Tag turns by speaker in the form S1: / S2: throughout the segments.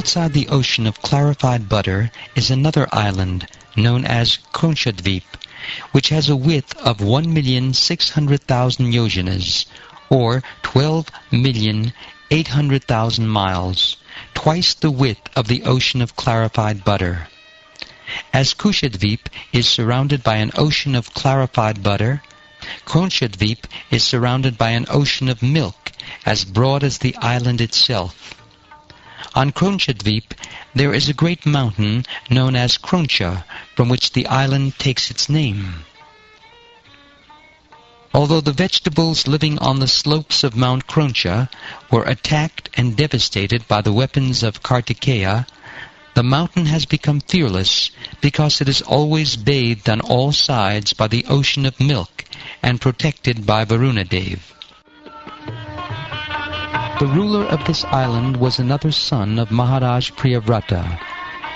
S1: Outside the ocean of clarified butter is another island known as Kronchadvip, which has a width of 1,600,000 yojanas, or 12,800,000 miles, twice the width of the ocean of clarified butter. As Kushadvip is surrounded by an ocean of clarified butter, Kronchadvip is surrounded by an ocean of milk as broad as the island itself. On Kronchadvip there is a great mountain known as Kroncha, from which the island takes its name. Although the vegetables living on the slopes of Mount Kroncha were attacked and devastated by the weapons of Kartikeya, the mountain has become fearless because it is always bathed on all sides by the ocean of milk and protected by Varunadev. The ruler of this island was another son of Maharaj Priyavrata.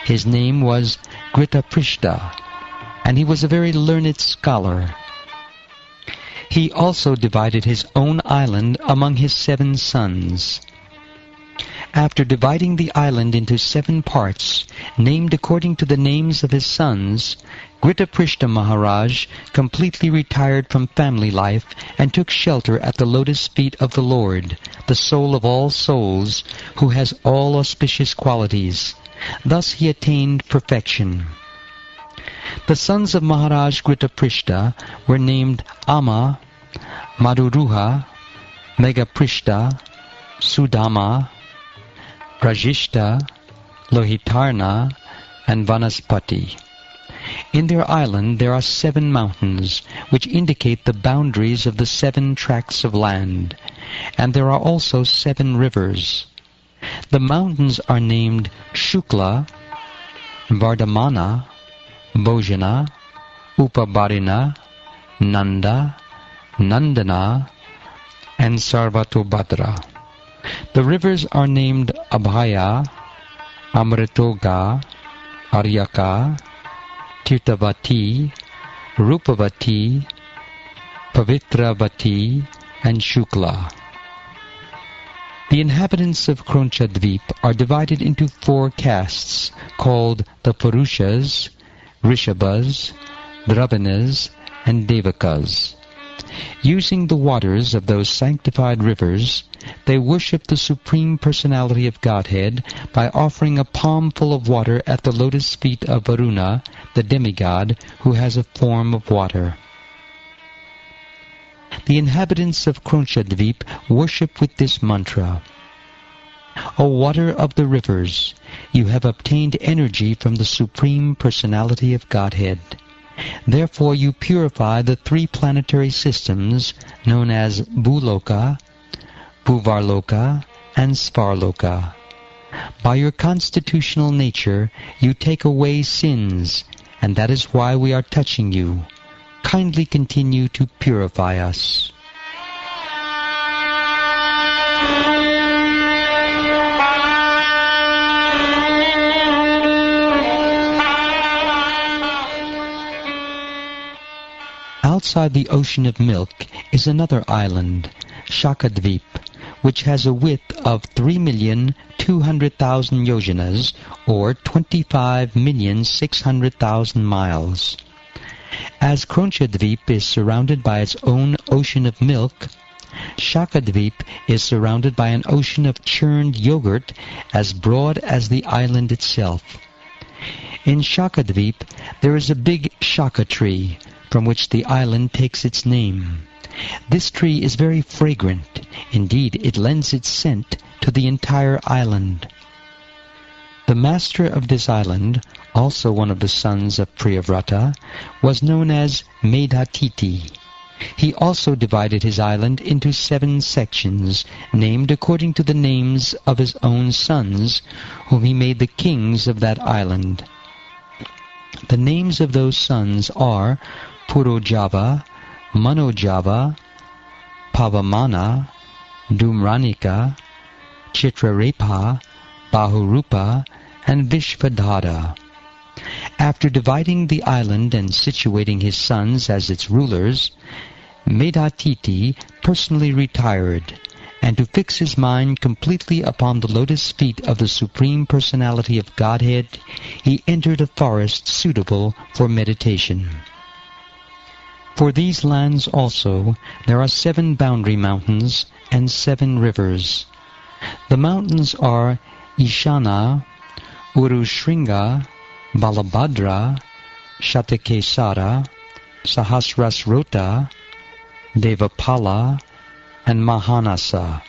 S1: His name was Gritaprishta, and he was a very learned scholar. He also divided his own island among his 7 sons. After dividing the island into 7 parts, named according to the names of his sons, Gritaprishta Maharaj completely retired from family life and took shelter at the lotus feet of the Lord, the soul of all souls, who has all auspicious qualities. Thus he attained perfection. The sons of Maharaj Gritaprishta were named Ama, Madhuruha, Megaprishta, Sudama, Rajishta, Lohitarna, and Vanaspati. In their island there are 7 mountains, which indicate the boundaries of the 7 tracts of land, and there are also 7 rivers. The mountains are named Shukla, Vardhamana, Bhojana, Upabarina, Nanda, Nandana, and Sarvatobhadra. The rivers are named Abhaya, Amritoga, Aryaka, Tirthavati, Rupavati, Pavitravati, and Shukla. The inhabitants of Kronchadvip are divided into 4 castes called the Purushas, Rishabhas, Dravanas, and Devakas. Using the waters of those sanctified rivers, they worship the Supreme Personality of Godhead by offering a palm full of water at the lotus feet of Varuna, the demigod, who has a form of water. The inhabitants of Kronchadvip worship with this mantra: O water of the rivers, you have obtained energy from the Supreme Personality of Godhead. Therefore you purify the 3 planetary systems known as Bhuloka, Bhuvarloka, and Svarloka. By your constitutional nature you take away sins, and that is why we are touching you. Kindly continue to purify us. Outside the ocean of milk is another island, Shakadvip, which has a width of 3,200,000 yojanas, or 25,600,000 miles. As Kronchadvip is surrounded by its own ocean of milk, Shakadvip is surrounded by an ocean of churned yogurt as broad as the island itself. In Shakadvip there is a big shaka tree, from which the island takes its name. This tree is very fragrant. Indeed, it lends its scent to the entire island. The master of this island, also one of the sons of Priyavrata, was known as Medhatiti. He also divided his island into 7 sections, named according to the names of his own sons, whom he made the kings of that island. The names of those sons are Purojava, Manojava, Pavamana, Dhumranika, Chitrarepa, Bahurupa, and Vishvadhara. After dividing the island and situating his sons as its rulers, Medhatiti personally retired and to fix his mind completely upon the lotus feet of the Supreme Personality of Godhead, he entered a forest suitable for meditation. For these lands also there are 7 boundary mountains and 7 rivers. The mountains are Ishana, Urushringa, Balabhadra, Shatakesara, Sahasrasrota, Devapala, and Mahanasa.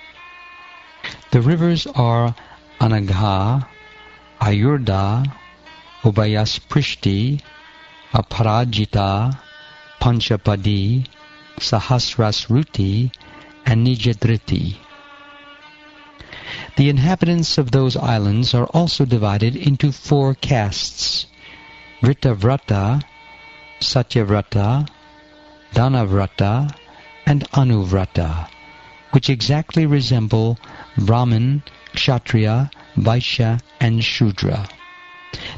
S1: The rivers are Anagha, Ayurda, Ubayasprishti, Aparajita, Panchapadi, Sahasrasruti, and Nijadriti. The inhabitants of those islands are also divided into 4 castes: Vritavrata, Satyavrata, Dhanavrata, and Anuvrata, which exactly resemble Brahmin, Kshatriya, Vaishya, and Shudra.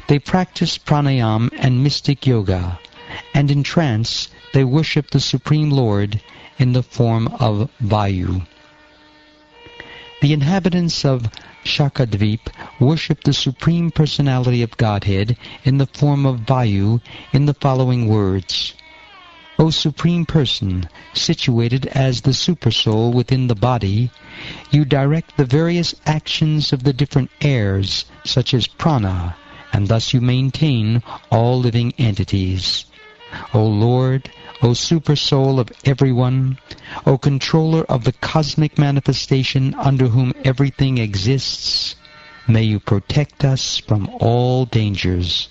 S1: They practice pranayam and mystic yoga, and in trance they worship the Supreme Lord in the form of Vayu. The inhabitants of Shakadvip worship the Supreme Personality of Godhead in the form of Vayu in the following words: O Supreme Person, situated as the Supersoul within the body, you direct the various actions of the different airs, such as prana, and thus you maintain all living entities. O Lord, O Supersoul of everyone, O Controller of the cosmic manifestation under whom everything exists, may you protect us from all dangers.